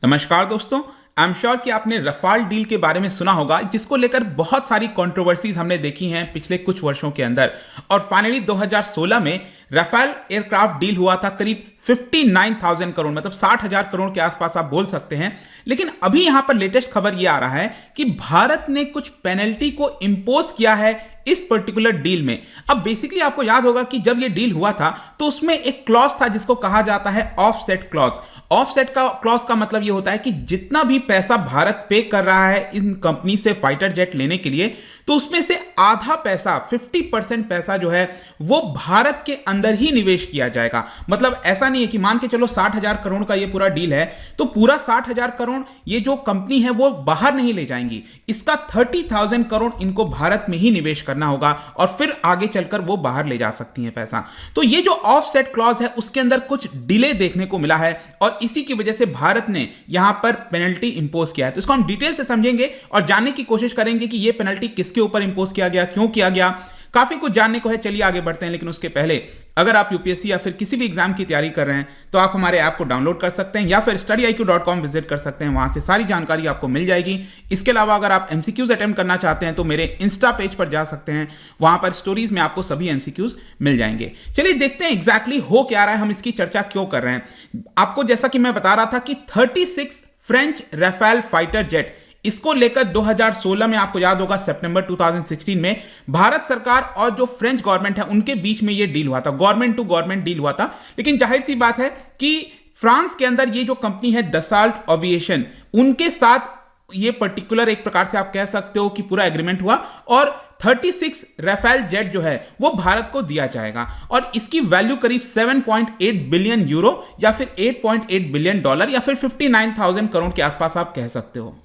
नमस्कार दोस्तों, I am sure कि आपने रफाल डील के बारे में सुना होगा, जिसको लेकर बहुत सारी कंट्रोवर्सीज हमने देखी हैं पिछले कुछ वर्षों के अंदर। और फाइनली 2016 में रफाल एयरक्राफ्ट डील हुआ था करीब 59,000 करोड़, मतलब 60,000 करोड़ के आसपास आप बोल सकते हैं। लेकिन अभी यहां पर लेटेस्ट खबर यह आ रहा है कि भारत ने कुछ पेनल्टी को इंपोज किया है इस पर्टिकुलर डील में। अब बेसिकली आपको याद होगा कि जब यह डील हुआ था तो उसमें एक क्लॉज था जिसको कहा जाता है ऑफसेट क्लॉज। ऑफसेट का क्लॉज का मतलब यह होता है कि जितना भी पैसा भारत पे कर रहा है इन कंपनी से फाइटर जेट लेने के लिए, तो उसमें से आधा पैसा 50% पैसा जो है वो भारत के अंदर ही निवेश किया जाएगा। मतलब ऐसा नहीं है कि मान के चलो 60,000 करोड़ का ये पूरा डील है तो पूरा 60,000 करोड़ ये जो कंपनी है वो बाहर नहीं ले जाएंगी। इसका 30,000 करोड़ इनको भारत में ही निवेश करना होगा और फिर आगे चलकर वो बाहर ले जा सकती हैं पैसा। तो ये जो ऑफसेट क्लॉज है उसके अंदर कुछ डिले देखने को मिला है और इसी की वजह से भारत ने यहां पर पेनल्टी इंपोज किया है। तो इसको हम डिटेल से समझेंगे और जानने की कोशिश करेंगे कि ये पेनल्टी किसके ऊपर इंपोज किया गया, क्यों किया गया। काफी कुछ जानने को है, चलिए आगे बढ़ते हैं। लेकिन उसके पहले अगर आप यूपीएससी या फिर किसी भी एग्जाम की तैयारी कर रहे हैं तो आप हमारे ऐप को डाउनलोड कर सकते हैं या फिर studyIQ.com विजिट कर सकते हैं, वहां से सारी जानकारी आपको मिल जाएगी। इसके अलावा अगर आप एमसीक्यूज अटेम्प्ट करना चाहते हैं तो मेरे इंस्टा पेज पर जा सकते हैं, वहां पर स्टोरीज में आपको सभी एमसीक्यूज मिल जाएंगे। चलिए देखते हैं एग्जैक्टली हो क्या रहा है, हम इसकी चर्चा क्यों कर रहे हैं। आपको जैसा कि मैं बता रहा था कि 36 फ्रेंच रफाल फाइटर जेट, इसको लेकर 2016 में आपको याद होगा सितंबर 2016 में भारत सरकार और जो फ्रेंच गवर्नमेंट है उनके बीच में ये डील हुआ था, गवर्नमेंट टू गवर्नमेंट डील हुआ था। लेकिन जाहिर सी बात है कि फ्रांस के अंदर ये जो कंपनी है दसाल्ट एविएशन, उनके साथ ये पर्टिकुलर एक प्रकार से आप कह सकते हो कि पूरा एग्रीमेंट हुआ और 36 रफाल जेट जो है वो भारत को दिया जाएगा और इसकी वैल्यू करीब 7.8 बिलियन यूरो या फिर 8.8 बिलियन डॉलर या फिर 59,000 करोड़ के आसपास आप कह सकते हो।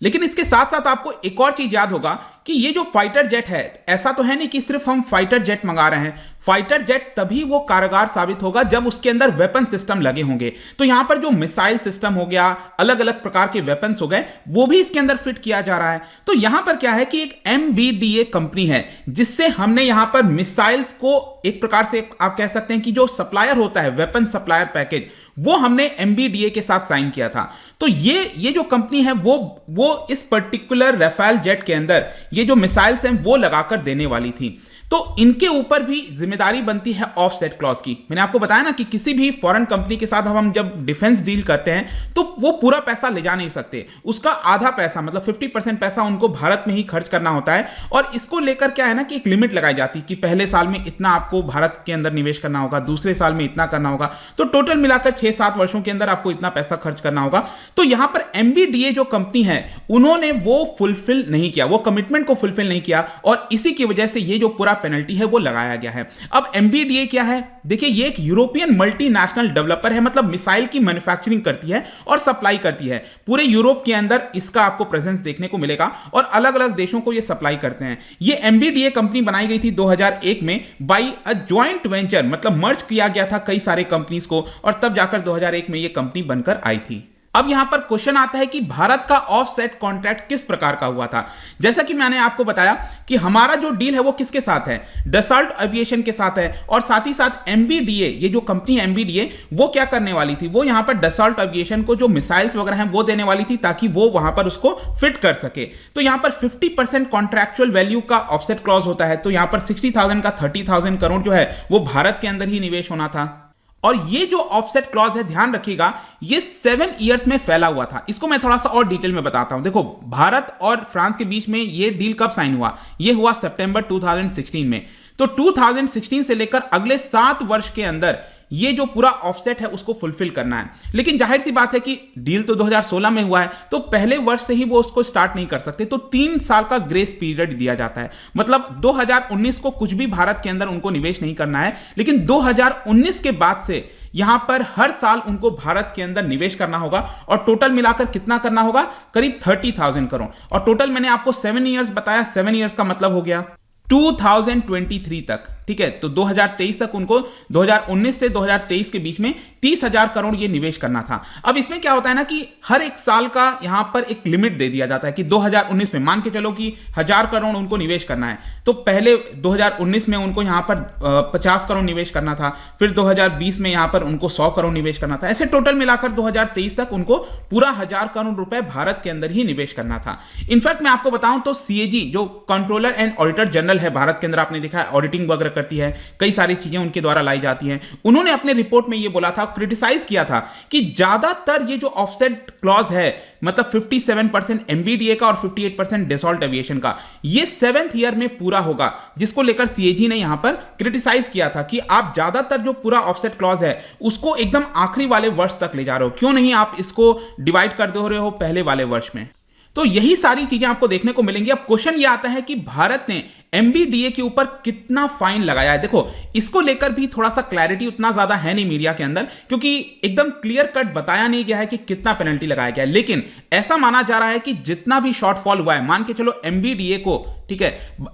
लेकिन इसके साथ साथ आपको एक और चीज याद होगा कि ये जो फाइटर जेट है, ऐसा तो है नहीं कि सिर्फ हम फाइटर जेट मंगा रहे हैं। फाइटर जेट तभी वो कारगर साबित होगा जब उसके अंदर वेपन सिस्टम लगे होंगे। तो यहां पर जो मिसाइल सिस्टम हो गया, अलग अलग प्रकार के वेपन्स हो गए, वो भी इसके अंदर फिट किया जा रहा है। तो यहां पर क्या है कि एक MBDA कंपनी है जिससे हमने यहां पर मिसाइल्स को एक प्रकार से आप कह सकते हैं कि जो सप्लायर होता है, वेपन सप्लायर पैकेज, वो हमने MBDA के साथ साइन किया था। तो ये जो कंपनी है वो इस पर्टिकुलर रफाल जेट के अंदर ये जो मिसाइल्स हैं वो लगाकर देने वाली थी। तो इनके ऊपर भी जिम्मेदारी बनती है ऑफसेट क्लॉज की। मैंने आपको बताया ना कि किसी भी फॉरेन कंपनी के साथ हम जब डिफेंस डील करते हैं तो वो पूरा पैसा ले जा नहीं सकते, उसका आधा पैसा मतलब 50% पैसा उनको भारत में ही खर्च करना होता है। और इसको लेकर क्या है ना कि एक लिमिट लगाई जाती है कि पहले साल में इतना आपको भारत के अंदर निवेश करना होगा, दूसरे साल में इतना करना होगा, तो टोटल मिलाकर 6-7 वर्षों के अंदर आपको इतना पैसा खर्च करना होगा। तो यहां पर MBDA जो कंपनी है उन्होंने वो फुलफिल नहीं किया, वो कमिटमेंट को फुलफिल नहीं किया और इसी की वजह से ये जो पूरा पेनल्टी है वो लगाया गया है। अब MBDA क्या है? देखिए, ये एक यूरोपियन मल्टीनेशनल डेवलपर है, मतलब मिसाइल की मैन्युफैक्चरिंग करती है और सप्लाई करती है। पूरे यूरोप के अंदर इसका आपको प्रेजेंस देखने को मिलेगा और अलग अलग देशों को ये सप्लाई करते हैं। ये MBDA कंपनी बनाई गई थी 2001 में बाई अ जॉइंट वेंचर, मतलब मर्ज किया गया था कई सारे कंपनीज को और तब जाकर 2001 में ये कंपनी बनकर आई थी। अब यहां पर क्वेश्चन आता है कि भारत का ऑफसेट कॉन्ट्रैक्ट किस प्रकार का हुआ था। जैसा कि मैंने आपको बताया कि हमारा जो डील है वो किसके साथ है, दसाल्ट एविएशन के साथ है और साथ ही साथ MBDA, ये जो कंपनी है MBDA, वो क्या करने वाली थी, वो यहां पर दसाल्ट एविएशन को जो मिसाइल्स वगैरह हैं वो देने वाली थी ताकि वो वहां पर उसको फिट कर सके। तो यहां पर 50% कॉन्ट्रैक्चुअल वैल्यू का ऑफसेट क्लॉज होता है। तो यहां पर 60,000 का 30,000 करोड़ जो है वो भारत के अंदर ही निवेश होना था। और ये जो ऑफसेट क्लॉज है, ध्यान रखिएगा, ये 7 इयर्स में फैला हुआ था। इसको मैं थोड़ा सा और डिटेल में बताता हूं। देखो, भारत और फ्रांस के बीच में ये डील कब साइन हुआ? ये हुआ सितंबर 2016 में। तो 2016 से लेकर अगले 7 वर्ष के अंदर ये जो पूरा ऑफसेट है उसको फुलफिल करना है। लेकिन जाहिर सी बात है कि डील तो 2016 में हुआ है तो पहले वर्ष से ही वो उसको स्टार्ट नहीं कर सकते, तो 3 साल का ग्रेस पीरियड दिया जाता है। मतलब 2019 को कुछ भी भारत के अंदर उनको निवेश नहीं करना है, लेकिन 2019 के बाद से यहां पर हर साल उनको भारत के अंदर निवेश करना होगा और टोटल मिलाकर कितना करना होगा? करीब 30,000 करोड़। और टोटल मैंने आपको 7 ईयर्स बताया, 7 ईयर्स का मतलब हो गया 2023 तक। ठीक है, तो 2023 तक उनको 2019 से 2023 के बीच में 30,000 करोड़ ये निवेश करना था। अब इसमें क्या होता है ना कि हर एक साल का यहां पर एक लिमिट दे दिया जाता है कि 2019 में मान के चलो कि 1,000 करोड़ उनको निवेश करना है, तो पहले 2019 में उनको यहां पर 50 करोड़ निवेश करना था, फिर 2020 में यहां पर उनको 100 करोड़ निवेश करना था, ऐसे टोटल मिलाकर 2023 तक उनको पूरा 1,000 करोड़ रुपए भारत के अंदर ही निवेश करना था। इनफैक्ट मैं आपको बताऊं तो सीएजी जो कंट्रोलर एंड ऑडिटर जनरल है भारत के अंदर, आपने देखा है ऑडिटिंग वगैरह करती है, कई सारी चीजें उनके द्वारा लाई जाती हैं, उन्होंने अपने रिपोर्ट में ये बोला था, क्रिटिसाइज किया था कि ज्यादातर ये जो ऑफसेट क्लॉज है, मतलब 57% एमबीडीए का और 58% डेसॉल्ट एविएशन का, ये 7th ईयर में पूरा होगा, जिसको लेकर सीएजी ने यहां पर क्रिटिसाइज किया था कि आप ज्यादातर जो पूरा ऑफसेट क्लॉज है उसको एकदम आखिरी वाले वर्ष तक ले जा रहे हो, क्यों नहीं आप इसको डिवाइड कर दे रहे हो पहले वाले वर्ष में। तो यही सारी चीजें आपको देखने को मिलेंगी। अब क्वेश्चन ये आता है कि भारत ने एमबीडीए के ऊपर कितना फाइन लगाया है। देखो, इसको लेकर भी थोड़ा सा क्लैरिटी उतना ज्यादा है नहीं मीडिया के अंदर, क्योंकि एकदम क्लियर कट बताया नहीं गया है कि कितना पेनल्टी लगाया गया है, लेकिन ऐसा माना जा रहा है कि जितना भी शॉर्टफॉल हुआ है, मान के चलो एमबीडीए को, ठीक है,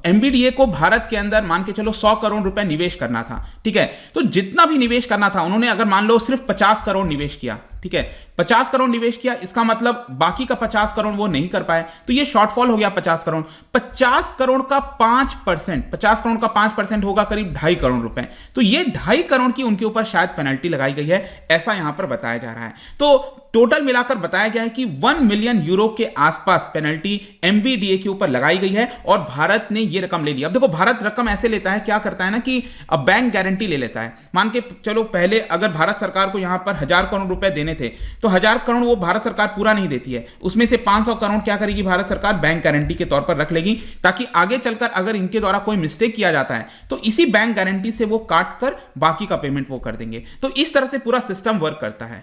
एमबीडीए को भारत के अंदर मान के चलो 100 करोड़ रुपए निवेश करना था, ठीक है, तो जितना भी निवेश करना था उन्होंने अगर मान लो सिर्फ 50 करोड़ निवेश किया, ठीक है, 50 करोड़ निवेश किया, इसका मतलब बाकी का 50 करोड़ वो नहीं कर पाए, तो ये शॉर्टफॉल हो गया 50 करोड़। 50 करोड़ का 5%, 50 करोड़ का 5% होगा करीब 2.5 करोड़ रुपए, तो ये 2.5 करोड़ की उनके ऊपर शायद पेनल्टी लगाई गई है, ऐसा यहां पर बताया जा रहा है। तो टोटल मिलाकर बताया गया है कि 1 मिलियन यूरो के आसपास पेनल्टी एमबीडीए के ऊपर लगाई गई है और भारत ने यह रकम ले ली। अब देखो, भारत रकम ऐसे लेता है, क्या करता है ना कि अब बैंक गारंटी ले लेता है। मान के चलो पहले अगर भारत सरकार को यहां पर 1,000 करोड़ रुपए देने थे, तो 1,000 करोड़ वो भारत सरकार पूरा नहीं देती है, उसमें से 500 करोड़ क्या करेगी भारत सरकार, बैंक गारंटी के तौर पर रख लेगी, ताकि आगे चलकर अगर इनके द्वारा कोई मिस्टेक किया जाता है तो इसी बैंक गारंटी से वो काट कर बाकी का पेमेंट वो कर देंगे। तो इस तरह से पूरा सिस्टम वर्क करता है।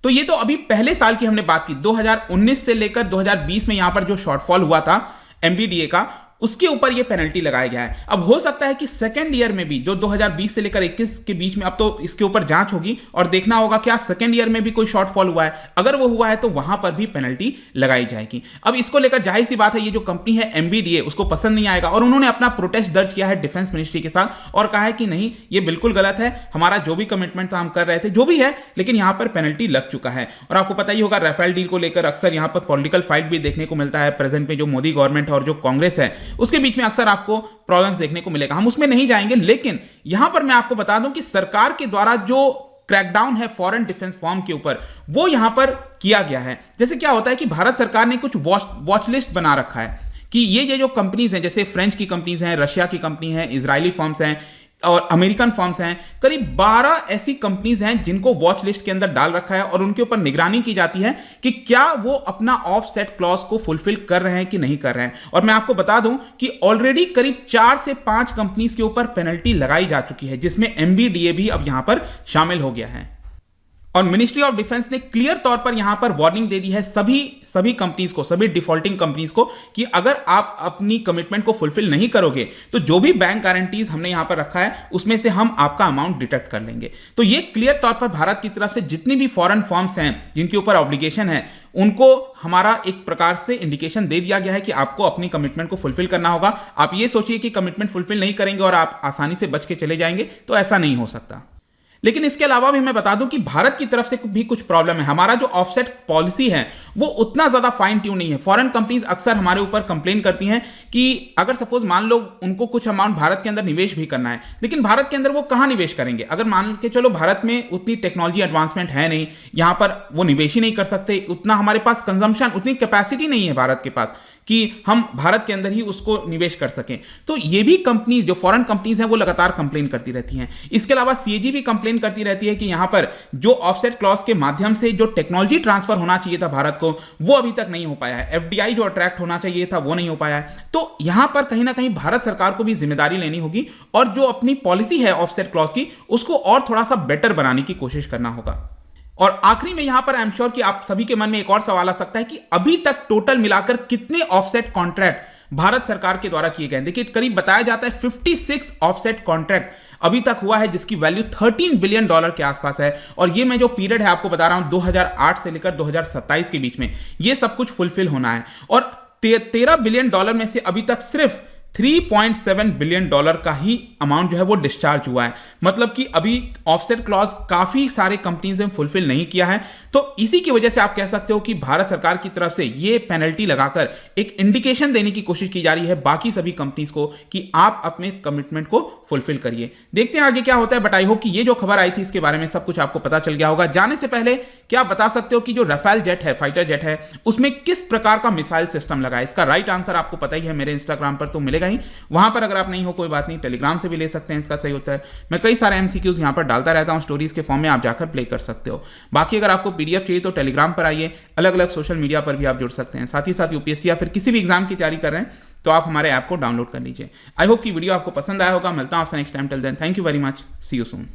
तो ये तो अभी पहले साल की हमने बात की, 2019 से लेकर 2020 में यहां पर जो शॉर्टफॉल हुआ था एमबीडीए का, उसके ऊपर ये पेनल्टी लगाया गया है। अब हो सकता है कि सेकेंड ईयर में भी, जो 2020 से लेकर 21 के बीच में, अब तो इसके ऊपर जांच होगी और देखना होगा क्या सेकेंड ईयर में भी कोई शॉर्टफॉल हुआ है, अगर वो हुआ है तो वहां पर भी पेनल्टी लगाई जाएगी। अब इसको लेकर जाहिर सी बात है, ये जो कंपनी है एमबीडीए, उसको पसंद नहीं आएगा और उन्होंने अपना प्रोटेस्ट दर्ज किया है डिफेंस मिनिस्ट्री के साथ और कहा है कि नहीं, ये बिल्कुल गलत है, हमारा जो भी कमिटमेंट था हम कर रहे थे, जो भी है, लेकिन यहां पर पेनल्टी लग चुका है। और आपको पता ही होगा राफेल डील को लेकर अक्सर यहां पर पॉलिटिकल फाइट भी देखने को मिलता है। प्रेजेंट में जो मोदी गवर्नमेंट और जो कांग्रेस है उसके बीच में अक्सर आपको प्रॉब्लम्स देखने को मिलेगा, हम उसमें नहीं जाएंगे, लेकिन यहां पर मैं आपको बता दूं कि सरकार के द्वारा जो क्रैकडाउन है फॉरेन डिफेंस फर्म के ऊपर, वो यहां पर किया गया है। जैसे क्या होता है कि भारत सरकार ने कुछ वॉच लिस्ट बना रखा है कि ये जो कंपनीज हैं, जैसे फ्रेंच की कंपनीज हैं, रशिया की कंपनी है, इजरायली फर्म्स हैं और अमेरिकन फर्म्स हैं, करीब 12 ऐसी कंपनीज हैं जिनको वॉच लिस्ट के अंदर डाल रखा है और उनके ऊपर निगरानी की जाती है कि क्या वो अपना ऑफसेट क्लॉज को फुलफिल कर रहे हैं कि नहीं कर रहे हैं। और मैं आपको बता दूं कि ऑलरेडी करीब 4 से 5 कंपनीज के ऊपर पेनल्टी लगाई जा चुकी है, जिसमें एमबीडीए भी अब यहां पर शामिल हो गया है। और मिनिस्ट्री ऑफ डिफेंस ने क्लियर तौर पर यहां पर वार्निंग दे दी है सभी कंपनीज को, सभी डिफॉल्टिंग कंपनीज को, कि अगर आप अपनी कमिटमेंट को फुलफिल नहीं करोगे तो जो भी बैंक गारंटीज हमने यहां पर रखा है उसमें से हम आपका अमाउंट डिडक्ट कर लेंगे। तो ये क्लियर तौर पर भारत की तरफ से जितनी भी फॉरेन फर्म्स हैं जिनके ऊपर ऑब्लिगेशन है, उनको हमारा एक प्रकार से इंडिकेशन दे दिया गया है कि आपको अपनी कमिटमेंट को फुलफिल करना होगा। आप ये सोचिए कि कमिटमेंट फुलफिल नहीं करेंगे और आप आसानी से बच के चले जाएंगे, तो ऐसा नहीं हो सकता। लेकिन इसके अलावा भी मैं बता दूं कि भारत की तरफ से भी कुछ प्रॉब्लम है। हमारा जो ऑफसेट पॉलिसी है वो उतना ज्यादा फाइन ट्यून नहीं है। फॉरेन कंपनीज अक्सर हमारे ऊपर कंप्लेन करती हैं कि अगर सपोज मान लो उनको कुछ अमाउंट भारत के अंदर निवेश भी करना है, लेकिन भारत के अंदर वो कहां निवेश करेंगे? अगर मान के चलो भारत में उतनी टेक्नोलॉजी एडवांसमेंट है नहीं, यहां पर वो निवेश ही नहीं कर सकते, उतना हमारे पास कंजम्पशन, उतनी कैपेसिटी नहीं है भारत के पास कि हम भारत के अंदर ही उसको निवेश कर सकें। तो ये भी कंपनीज, जो फॉरेन कंपनीज हैं, वो लगातार कंप्लेन करती रहती हैं। इसके अलावा सीएजी भी कंप्लेन करती रहती है कि यहां पर जो ऑफसेट क्लॉज के माध्यम से जो टेक्नोलॉजी ट्रांसफर होना चाहिए था भारत को, वो अभी तक नहीं हो पाया है। एफडीआई जो अट्रैक्ट होना चाहिए था वो नहीं हो पाया है। तो यहां पर कहीं ना कहीं भारत सरकार को भी जिम्मेदारी लेनी होगी और जो अपनी पॉलिसी है ऑफसेट क्लॉज की, उसको और थोड़ा सा बेटर बनाने की कोशिश करना होगा। और आखिरी में यहां पर आई एम श्योर कि आप सभी के मन में एक और सवाल आ सकता है कि अभी तक टोटल मिलाकर कितने ऑफसेट कॉन्ट्रैक्ट भारत सरकार के द्वारा किए गए। देखिए, करीब बताया जाता है 56 ऑफसेट कॉन्ट्रैक्ट अभी तक हुआ है, जिसकी वैल्यू $13 बिलियन के आसपास है। और ये मैं जो पीरियड है आपको बता रहा हूं, 2008 से लेकर 2027 के बीच में ये सब कुछ फुलफिल होना है। और $13 बिलियन में से अभी तक सिर्फ $3.7 बिलियन का ही अमाउंट जो है वो डिस्चार्ज हुआ है। मतलब कि अभी ऑफसेट क्लॉज काफी सारे कंपनीज ने फुलफिल नहीं किया है। तो इसी की वजह से आप कह सकते हो कि भारत सरकार की तरफ से ये पेनल्टी लगाकर एक इंडिकेशन देने की कोशिश की जा रही है बाकी सभी कंपनीज को कि आप अपने कमिटमेंट को फुलफिल करिए। देखते हैं आगे क्या होता है, बट आई होप कि ये जो खबर आई थी इसके बारे में सब कुछ आपको पता चल गया होगा। जाने से पहले क्या बता सकते हो कि जो रफाल जेट है, फाइटर जेट है, उसमें किस प्रकार का मिसाइल सिस्टम लगा है? इसका राइट आंसर आपको पता ही है, मेरे इंस्टाग्राम पर तो मिलेगा ही। वहां पर अगर आप नहीं हो कोई बात नहीं, टेलीग्राम से भी ले सकते हैं इसका सही उत्तर। मैं कई सारे एमसीक्यूज यहां पर डालता रहता हूं स्टोरीज के फॉर्म में, आप जाकर प्ले कर सकते हो। बाकी अगर आपको पीडीएफ चाहिए तो टेलीग्राम पर आइए, अलग अलग सोशल मीडिया पर भी आप जुड़ सकते हैं। साथ ही साथ यूपीएससी या फिर किसी भी एग्जाम की तैयारी कर रहे हैं तो आप हमारे ऐप को डाउनलोड कर लीजिए। आई होप कि वीडियो आपको पसंद आया होगा। मिलता हूं आपसे next time. Till then, thank you very much, see you soon.